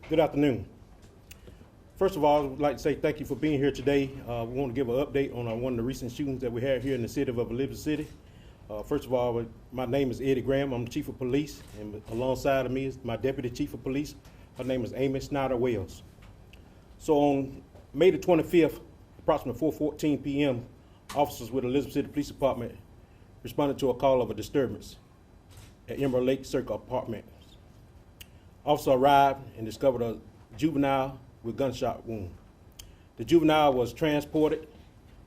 Good afternoon. First of all, I would like to say thank you for being here today. We want to give an update on one of the recent shootings that we had here in the city of Elizabeth City. First of all, my name is Eddie Graham. I'm the Chief of Police, and alongside of me is my Deputy Chief of Police. Her name is Amy Snyder-Wells. So on May the 25th, approximately 4:14 p.m., officers with the Elizabeth City Police Department responded to a call of a disturbance at Emerald Lake Circle Apartments. Officer arrived and discovered a juvenile with gunshot wound. The juvenile was transported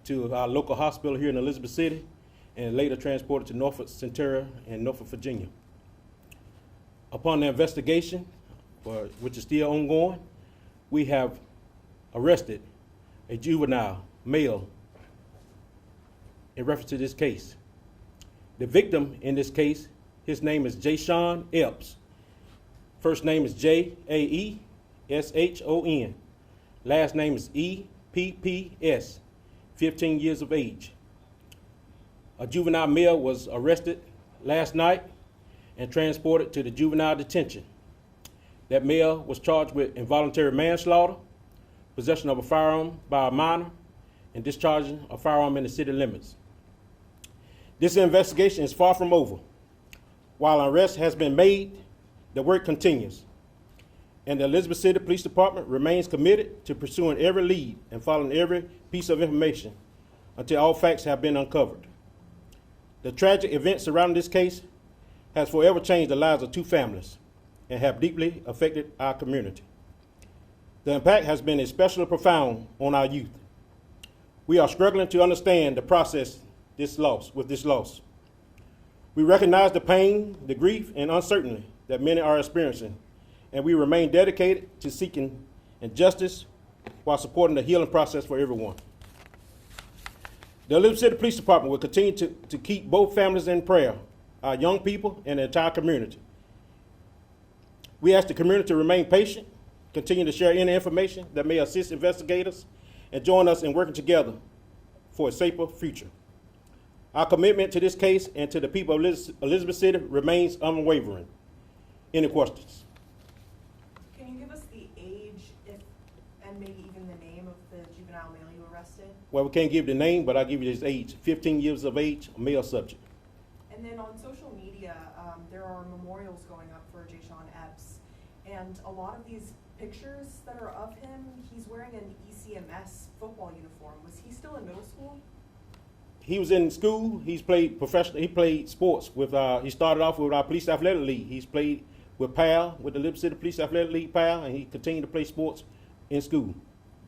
to our local hospital here in Elizabeth City and later transported to Norfolk Centura in Norfolk, Virginia. Upon the investigation, which is still ongoing, we have arrested a juvenile male in reference to this case. The victim in this case, his name is Jason Epps. First name is Jaeeshon. Last name is Epps, 15 years of age. A juvenile male was arrested last night and transported to the juvenile detention. That male was charged with involuntary manslaughter, possession of a firearm by a minor, and discharging a firearm in the city limits. This investigation is far from over. While an arrest has been made, the work continues, and the Elizabeth City Police Department remains committed to pursuing every lead and following every piece of information until all facts have been uncovered. The tragic events surrounding this case has forever changed the lives of two families and have deeply affected our community. The impact has been especially profound on our youth. We are struggling to understand the process with this loss. We recognize the pain, the grief, and uncertainty that many are experiencing, and we remain dedicated to seeking justice while supporting the healing process for everyone. The Elizabeth City Police Department will continue to keep both families in prayer, our young people, and the entire community. We ask the community to remain patient, continue to share any information that may assist investigators, and join us in working together for a safer future. Our commitment to this case and to the people of Elizabeth City remains unwavering. Any questions? Can you give us the age and maybe even the name of the juvenile male you arrested? Well, we can't give the name, but I'll give you his age. 15 years of age, a male subject. And then on social media, there are memorials going up for Jason Epps. And a lot of these pictures that are of him, he's wearing an ECMS football uniform. Was he still in middle school? He was in school. He's played professional. He played sports with. He started off with our police athletic league. He's played with PAL, with the Elizabeth City Police Athletic League PAL, and he continued to play sports in school.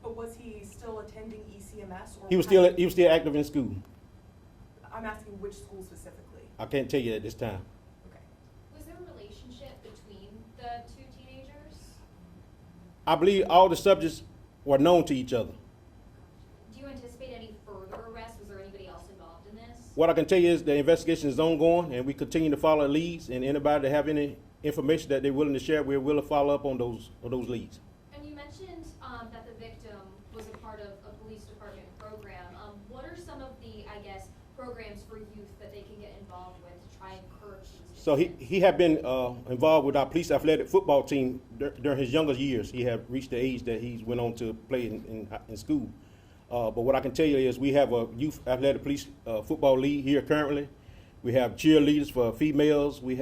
But was he still attending ECMS? Or He was still active in school. I'm asking which school specifically. I can't tell you at this time. Okay. Was there a relationship between the two teenagers? I believe all the subjects were known to each other. Do you anticipate any further arrests? Was there anybody else involved in this? What I can tell you is the investigation is ongoing, and we continue to follow leads, and anybody that have any information that they're willing to share, we're willing to follow up on those leads. And you mentioned that the victim was a part of a police department program. What are some of the, programs for youth that they can get involved with to try and encourage youth? So he had been involved with our police athletic football team during his younger years. He had reached the age that he went on to play in school. But what I can tell you is we have a youth athletic police football league here currently. We have cheerleaders for females. We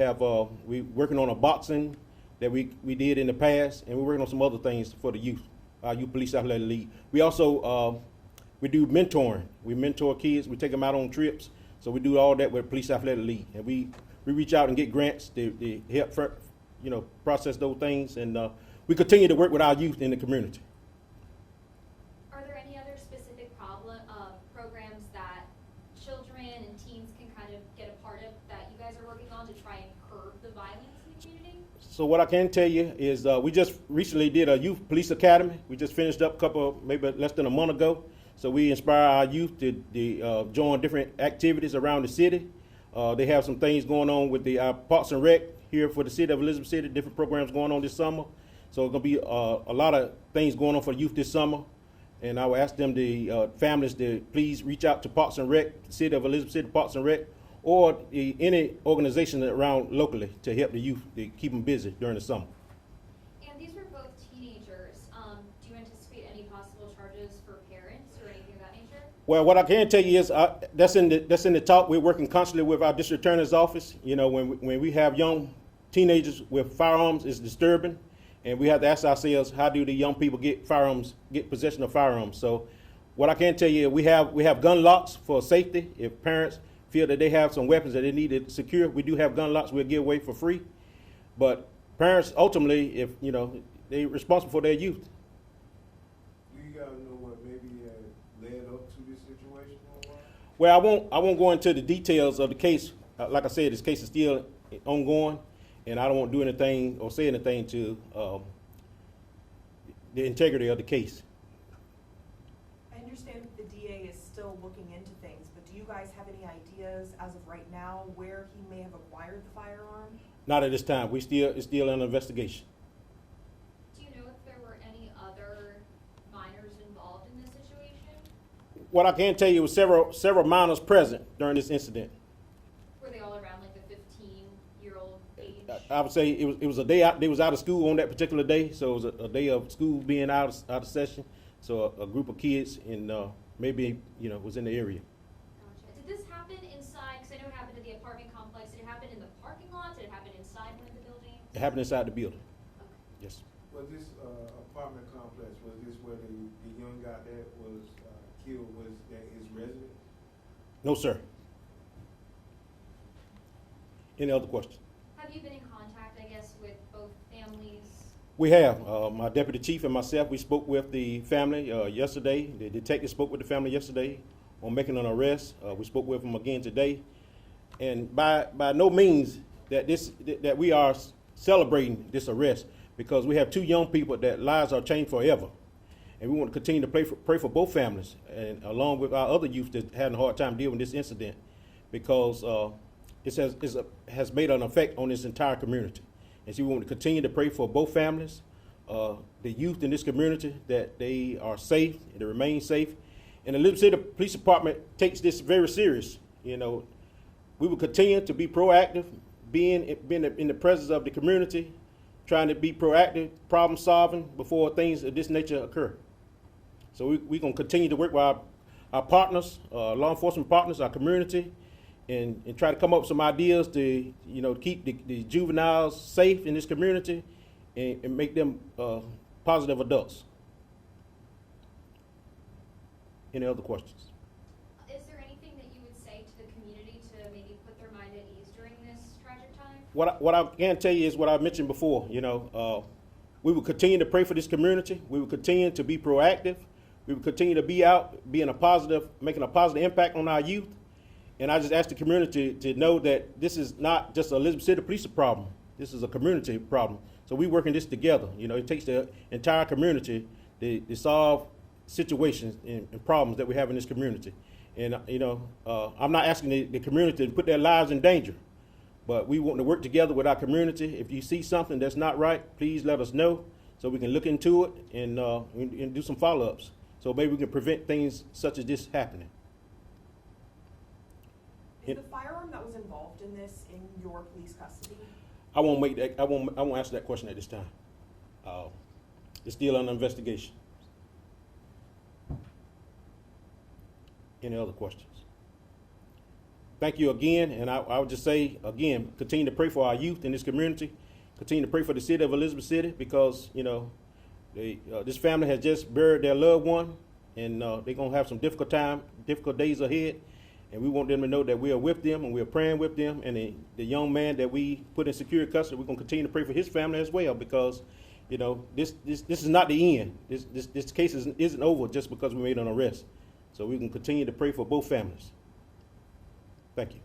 working on a boxing that we did in the past, and we're working on some other things for the youth, our youth police athletic league. We also we do mentoring. We mentor kids. We take them out on trips. So we do all that with police athletic league, and we reach out and get grants to help process those things, and we continue to work with our youth in the community. Are there any other specific programs that children and teens can kind of get a part of that you guys are working on to try and curb the violence in the community? So what I can tell you is we just recently did a youth police academy. We just finished up maybe less than a month ago. So we inspire our youth to join different activities around the city. They have some things going on with the Parks and Rec here for the city of Elizabeth City, different programs going on this summer. So it's going to be a lot of things going on for youth this summer. And I will ask them, the families, to please reach out to Parks and Rec, the city of Elizabeth City Parks and Rec, or any organization around locally to help the youth to keep them busy during the summer. And these were both teenagers. Do you anticipate any possible charges for parents or anything of that nature? Well, what I can tell you is that's in the talk. We're working constantly with our district attorney's office. You know, when we have young teenagers with firearms, it's disturbing, and we have to ask ourselves, how do the young people get possession of firearms? So, what I can tell you, we have gun locks for safety. If parents feel that they have some weapons that they need to secure, we do have gun locks we'll give away for free. But parents, ultimately, if you know, they're responsible for their youth. Do you guys know what maybe led up to this situation or what? Well, I won't go into the details of the case. Like I said, this case is still ongoing, and I don't want to do anything or say anything to the integrity of the case. I understand the DA is still looking into things, but do you guys have any ideas as of right now where he may have acquired the firearm? Not at this time. It's still an investigation. Do you know if there were any other minors involved in this situation? What I can tell you was several minors present during this incident. Were they all around like the 15-year-old age? I would say it was a day out. They was out of school on that particular day, so it was a day of school being out of session. So a group of kids and maybe was in the area. Gotcha. Did this happen inside? Because I know it happened at the apartment complex. Did it happen in the parking lot? Did it happen inside one of the buildings? It happened inside the building. Okay. Yes. Was this apartment complex, was this where the young guy that was killed, was that his residence? No, sir. Any other questions? Have you been in contact, I guess, with both families? We have. My deputy chief and myself, we spoke with the family yesterday. The detective spoke with the family yesterday on making an arrest. We spoke with them again today. And by no means that we are celebrating this arrest, because we have two young people that lives are changed forever. And we want to continue to pray for both families, and along with our other youth that had a hard time dealing with this incident, because it has made an effect on this entire community. And so we want to continue to pray for both families, the youth in this community, that they are safe, and they remain safe. And the Elizabeth City Police Department takes this very serious. You know, we will continue to be proactive, being in the presence of the community, trying to be proactive, problem solving before things of this nature occur. So we're going to continue to work with our partners, law enforcement partners, our community, and try to come up with some ideas to keep the juveniles safe in this community and make them positive adults. Any other questions? Is there anything that you would say to the community to maybe put their mind at ease during this tragic time? What I can tell you is what I mentioned before. We will continue to pray for this community. We will continue to be proactive. We will continue to be out, making a positive impact on our youth. And I just ask the community to know that this is not just a Elizabeth City Police problem. This is a community problem. So we're working this together. It takes the entire community to solve situations and problems that we have in this community. And I'm not asking the community to put their lives in danger, but we want to work together with our community. If you see something that's not right, please let us know so we can look into it and do some follow-ups. So maybe we can prevent things such as this happening. Is the firearm that was involved in this in your police custody? I won't answer that question at this time. It's still under investigation. Any other questions? Thank you again, and I would just say again, continue to pray for our youth in this community. Continue to pray for the city of Elizabeth City, because this family has just buried their loved one, and they're gonna have some difficult days ahead. And we want them to know that we are with them and we are praying with them. And the young man that we put in secure custody, we're going to continue to pray for his family as well, because, this is not the end. This case isn't over just because we made an arrest. So we can continue to pray for both families. Thank you.